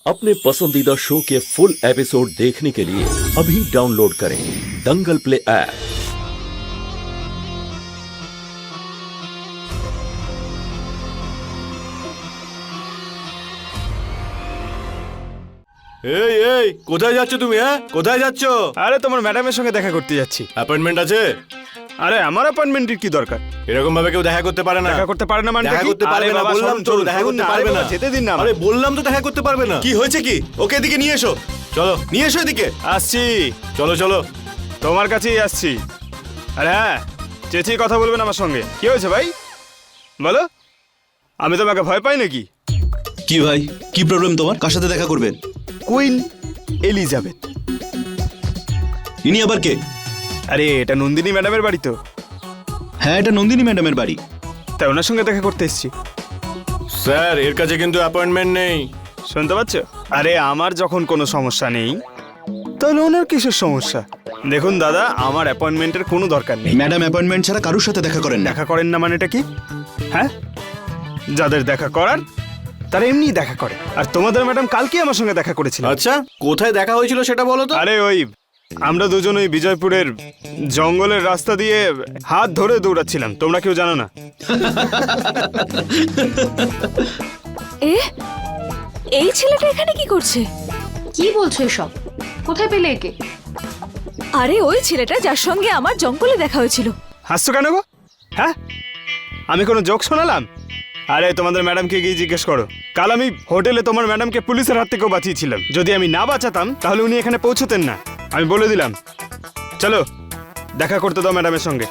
अपने पसंदीदा शो के फुल एपिसोड देखने के लिए अभी डाउनलोड करें दंगल प्ले ऐप। এই এই কোথায় যাচ্ছ তুমি? হ্যাঁ, কোথায় যাচ্ছ? আরে তোমার ম্যাডামের সঙ্গে দেখা করতে যাচ্ছি। অ্যাপয়েন্টমেন্ট আছে? আরে আমার অ্যাপয়েন্টমেন্টের কি দরকার? এরকম ভাবে কেউ দেখা করতে পারে না। দেখা করতে পারে না মানে দেখা কি? করতে পারবে আরে না, বাবা, বললাম তো দেখা করতে পারবে না। যেতে দিন না আরে বললাম তো দেখা করতে পারবে না। কি হয়েছে কি? ওকে এদিকে নিয়ে এসো, চলো নিয়ে এসো এদিকে। আসছি, চলো চলো। তোমার কাছেই আসছি। আরে হ্যাঁ, চেঁচিয়ে কথা বলবেন আমার সঙ্গে। কি হয়েছে ভাই বলো, আমি তোমাকে ভয় পাই নাকি? কি ভাই, কি প্রবলেম তোমার? কার সাথে দেখা করবেন? Queen Elizabeth. ইনি আবার কে? আরে এটা নন্দিনী ম্যাডামের বাড়ি তো, হ্যাঁ, এটা নন্দিনী ম্যাডামের বাড়ি। তাই ওনার সঙ্গে দেখা করতে এসেছি। স্যার, এর কাছে কিন্তু অ্যাপয়েন্টমেন্ট নেই। শুনতে পাচ্ছ? আরে আমার যখন কোনো সমস্যা নেই তাহলে ওনার কিসের সমস্যা? দেখুন দাদা, আমার অ্যাপয়েন্টমেন্টের কোনো দরকার নেই। ম্যাডাম অ্যাপয়েন্টমেন্ট ছাড়া কারোর সাথে দেখা করেন না। দেখা করেন না মানেটা কি? হ্যাঁ, যাদের দেখা করার তারা এমনি দেখা করে। আর তোমাদের ম্যাডাম কালকে আমার সঙ্গে দেখা করেছিল। আচ্ছা, কোথায় দেখা হয়েছিল সেটা বলো তো। আরে ওই আমরা দুজন ওই বিজয়পুরের জঙ্গলের রাস্তা দিয়ে হাত ধরে দৌড়াচ্ছিলাম। তোমরা কেউ জানো না? এই ছেলেটা এখানে কি করছে? কি বলছো এসব? কোথায় পেলে একে? আরে ওই ছেলেটা যার সঙ্গে আমার জঙ্গলে দেখা হয়েছিল। হাসছো কেন গো? হ্যাঁ, আমি কোনো জোক শোনালাম? আরে তোমাদের ম্যাডামকে গিয়ে জিজ্ঞেস করো। কাল আমি হোটেলে তোমার ম্যাডামকে পুলিশের হাত থেকেও বাঁচিয়েছিলাম। যদি আমি না বাঁচাতাম তাহলে উনি এখানে পৌঁছতেন না, আমি বলে দিলাম। চলো দেখা করতে দাও ম্যাডামের সঙ্গে।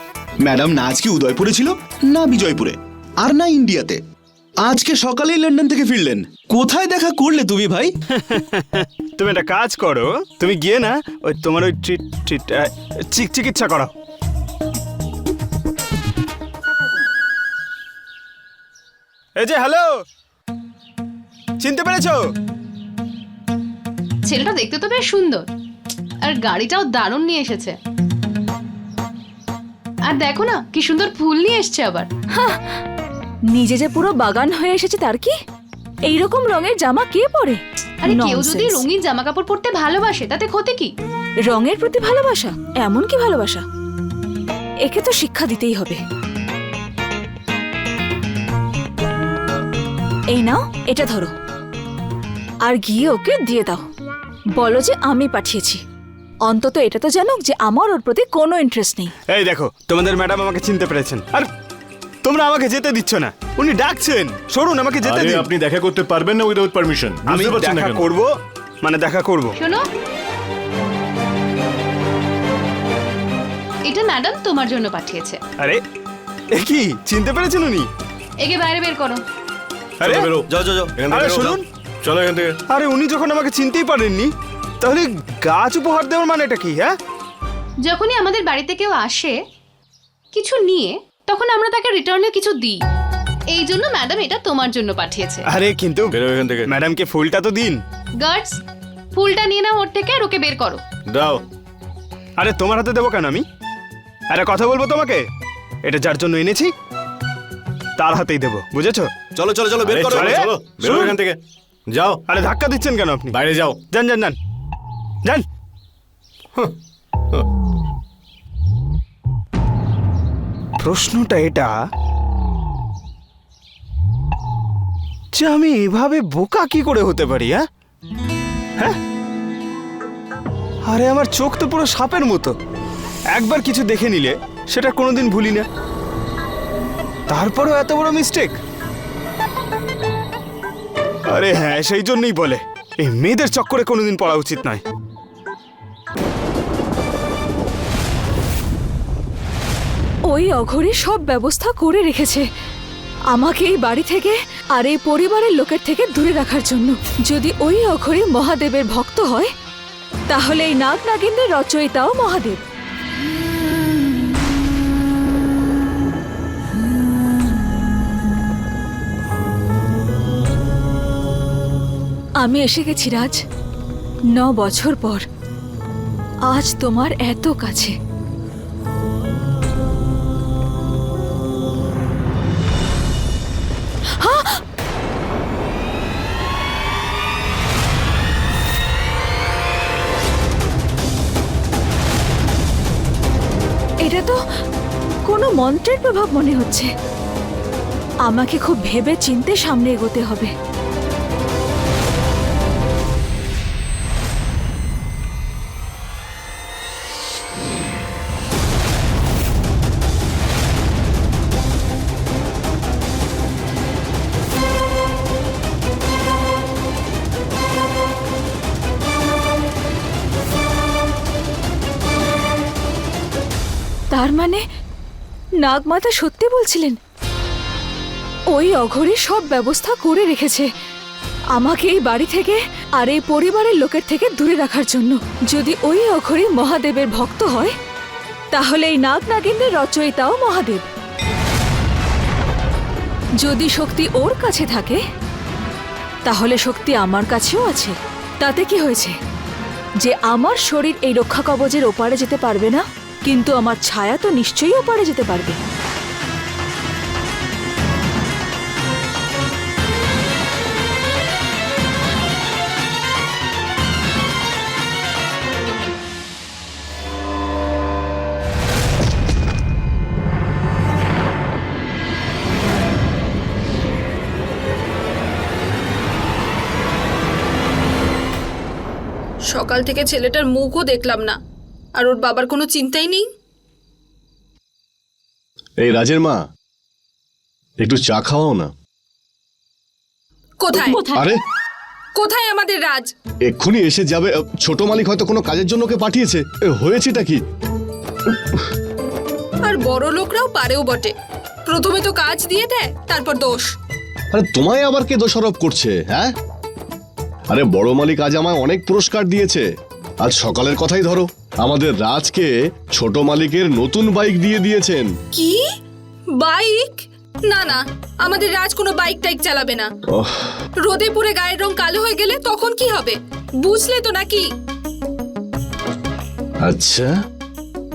ম্যাডাম না আজকে উদয়পুরে ছিল, না বিজয়পুরে, আর না ইন্ডিয়াতে। আজকে সকালেই লন্ডন থেকে ফিরলেন। কোথায় দেখা করলে তুমি ভাই? তুমি একটা কাজ করো, তুমি গিয়ে না ওই তোমার ওই চিকিৎসা করাও। এই যে হ্যালো, চিনতে পেরেছো? ছেলেটা দেখতে তো বেশ সুন্দর, আর গাড়িটাও দারুণ নিয়ে এসেছে। আর দেখো না কি সুন্দর ফুল নিয়ে এসেছে আবার। নিজে যে পুরো বাগান হয়ে এসেছে তার কি? এইরকম রঙের জামা কে পরে? আরে কেউ Nonsense. যদি রঙিন জামা কাপড় পরতে ভালোবাসে তাতে ক্ষতি কি? রঙের প্রতি ভালোবাসা? এমন কি ভালোবাসা? একে তো শিক্ষা দিতেই হবে। এই নাও, এটা ধরো, আর গিয়ে ওকে দিয়ে দাও। বলো যে আমি পাঠিয়েছি। অন্তত এটা তো জানুক যে আমার ওর প্রতি কোনো ইন্টারেস্ট নেই। এই দেখো, তোমাদের ম্যাডাম আমাকে চিনতে পেরেছেন, আর তোমরা আমাকে যেতে দিচ্ছ না। উনি ডাকছেন, সরুন, আমাকে যেতে আরে দিন। আপনি দেখা করতে পারবেন না উইদাউট পারমিশন। আমি দেখা করব, মানে দেখা করব। শোনো, এটা ম্যাডাম তোমার জন্য পাঠিয়েছে। আরে এ কি, চিনতে পেরেছেন উনি? একে বাইরে বের করো। আরে বেরো, যাও যাও যাও। এখান থেকে আরে বেরো, শুনুন। চলো এখান থেকে। আরে উনি যখন আমাকে চিনতেই পারেননি তাহলে গাছ উপহার দেওয়ার মানে এটা কি? হ্যাঁ, যখনই আমাদের বাড়িতে কেউ আসে কিছু নিয়ে, তখন আমরা তাকে রিটার্নে কিছু দিই। এই জন্য ম্যাডাম এটা তোমার জন্য পাঠিয়েছে। আরে কিন্তু বেরো এখান থেকে। ম্যাডামকে ফুলটা তো দিন। গার্ডস, ফুলটা নিয়ে নাও ওর থেকে আর ওকে বের করো। দাও। আরে তোমার হাতে দেবো কেন আমি? আরে কথা বলবো তোমাকে, এটা যার জন্য এনেছি তার হাতেই দেবো, বুঝেছো? চলো চলো চলো, বের আরে করো। চলো, চলো, বেরো শুনুন। এখান থেকে। যাও, আরে ধাক্কা দিচ্ছেন কেন আপনি? বাইরে যাও। যান যান যান যান। প্রশ্নটা এটা যে আমি এভাবে বোকা কি করে হতে পারি? হ্যাঁ হ্যাঁ, আরে আমার চোখ তো পুরো সাপের মতো। একবার কিছু দেখে নিলে সেটা কোনোদিন ভুলি না, তারপরেও এত বড় মিস্টেক। আরে হ্যাঁ, সেই জন্যই বলে এই মেয়েদের চক্করে কোনোদিন পড়া উচিত নয়। ওই অঘরে সব ব্যবস্থা করে রেখেছে আমাকে এই বাড়ি থেকে আর এই পরিবারের লোকের থেকে দূরে রাখার জন্য। যদি ওই অঘরে মহাদেবের ভক্ত হয় তাহলে এই নাগ নাগিনদের রচয়িতাও মহাদেব। আমি এসে গেছি রাজ, 9 বছর পর। আজ তোমার এত কাছে। মন্ত্রের প্রভাব মনে হচ্ছে। আমাকে খুব ভেবে চিন্তে সামনে এগোতে হবে। তার মানে নাগমাতা সত্যি বলছিলেন, ওই অঘরী সব ব্যবস্থা করে রেখেছে আমাকে এই বাড়ি থেকে আর এই পরিবারের লোকের থেকে দূরে রাখার জন্য। যদি ওই অঘরী মহাদেবের ভক্ত হয়, তাহলে এই নাগ নাগিনের রচয়িতাও মহাদেব। যদি শক্তি ওর কাছে থাকে, তাহলে শক্তি আমার কাছেও আছে। তাতে কি হয়েছে যে আমার শরীর এই রক্ষা কবচের ওপারে যেতে পারবে না, কিন্তু আমার ছায়া তো নিশ্চয়ই ওপারে যেতে পারবে। সকাল থেকে ছেলেটার মুখও দেখলাম না, আর ওর বাবার কোনো চিন্তাই নেই। এই রাজের মা, একটু চা খাওয়াও না। কোথায় আরে কোথায় আমাদের রাজ? এক্ষুনি এসে যাবে। ছোট মালিক হয়তো কোনো কাজের জন্য ওকে পাঠিয়েছে। হয়েছেটা কি? আর বড় লোকরাও পারেও বটে, প্রথমে তো কাজ দিয়ে দেয়, তারপর দোষ। আরে তোমায় আবার কে দোষারোপ করছে? হ্যাঁ, আরে বড় মালিক আজ আমায় অনেক পুরস্কার দিয়েছে। আজ সকালের কথাই ধরো, আমাদের রাজকে ছোট মালিকের নতুন বাইক দিয়ে দিয়েছেন। কি বাইক? না না, আমাদের রাজ কোনো বাইক টাইক চালাবে না। ওহ, রোদে পুড়ে গায়ের রং কালো হয়ে গেলে তখন কি হবে, বুঝলে তো নাকি? আচ্ছা,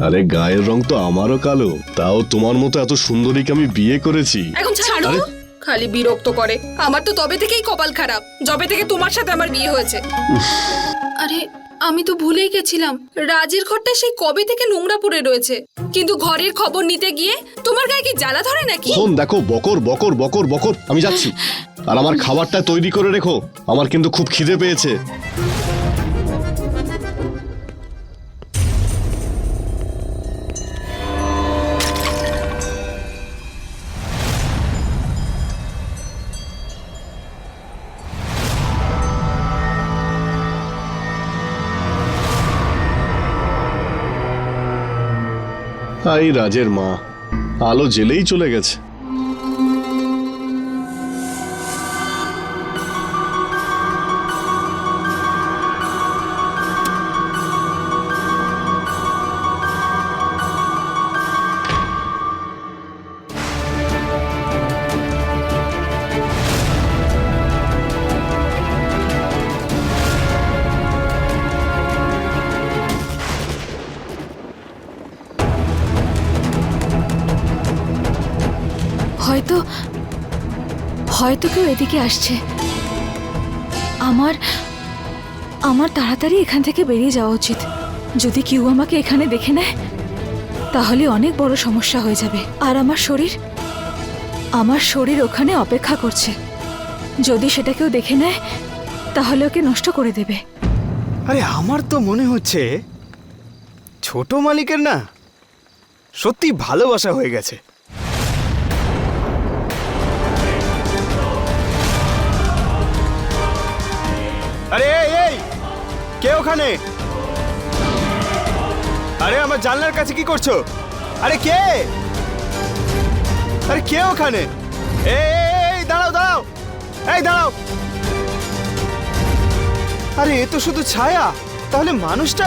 আরে গায়ের রং তো আমারও কালো, তাও তোমার মতো এত সুন্দরীকে আমি বিয়ে করেছি। এখন ছাড়ো, আরে, খালি বিরক্ত করে। আমার তো তবে থেকেই কপাল খারাপ, যবে থেকে তোমার সাথে আমার বিয়ে হয়েছে। আরে আমি তো ভুলেই গেছিলাম, রাজের ঘরটা সেই কবে থেকে নোংরা পড়ে রয়েছে। কিন্তু ঘরের খবর নিতে গিয়ে তোমার গায়ে কি জ্বালা ধরে নাকি? শোন, দেখো, বকর বকর বকর বকর, আমি যাচ্ছি। আর আমার খাবারটা তৈরি করে রেখো, আমার কিন্তু খুব খিদে পেয়েছে। এই রাজের মা, আলো জেলেই চলে গেছে। হয়তো হয়তো কেউ এদিকে আসছে। আমার আমার তাড়াতাড়ি এখান থেকে বেরিয়ে যাওয়া উচিত। যদি কেউ আমাকে এখানে দেখে নেয়, তাহলে অনেক বড় সমস্যা হয়ে যাবে। আর আমার শরীর ওখানে অপেক্ষা করছে। যদি সেটা কেউ দেখে নেয়, তাহলে ওকে নষ্ট করে দেবে। আরে আমার তো মনে হচ্ছে ছোট মালিকের না সত্যি ভালোবাসা হয়ে গেছে। আরে এই এই, কে ওখানে? আরে আমার জানলার কাছে কি করছো? আরে কে? আরে কে ওখানে? এই দাঁড়াও দাঁড়াও, এই দাঁড়াও। আরে এ তো শুধু ছায়া, তাহলে মানুষটা?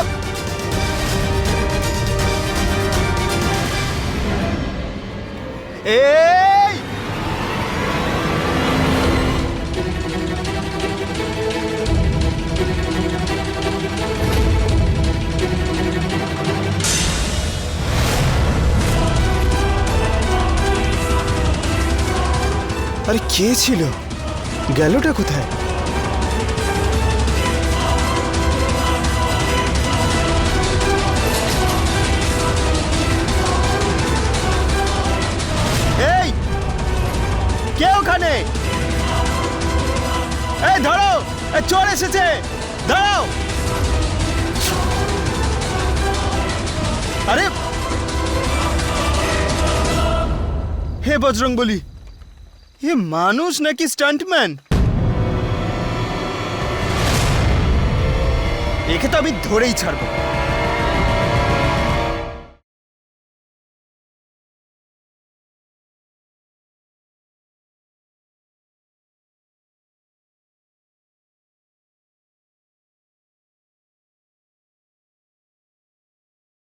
এই আরে কে ছিল? গেলটা কোথায়? এই ধরো, এই চোর এসেছে, দাঁড়াও। আরে হে বজরংবলী, এ মানুষ নাকি স্টান্টম্যান? একে তো আমি ধরেই ছাড়বো।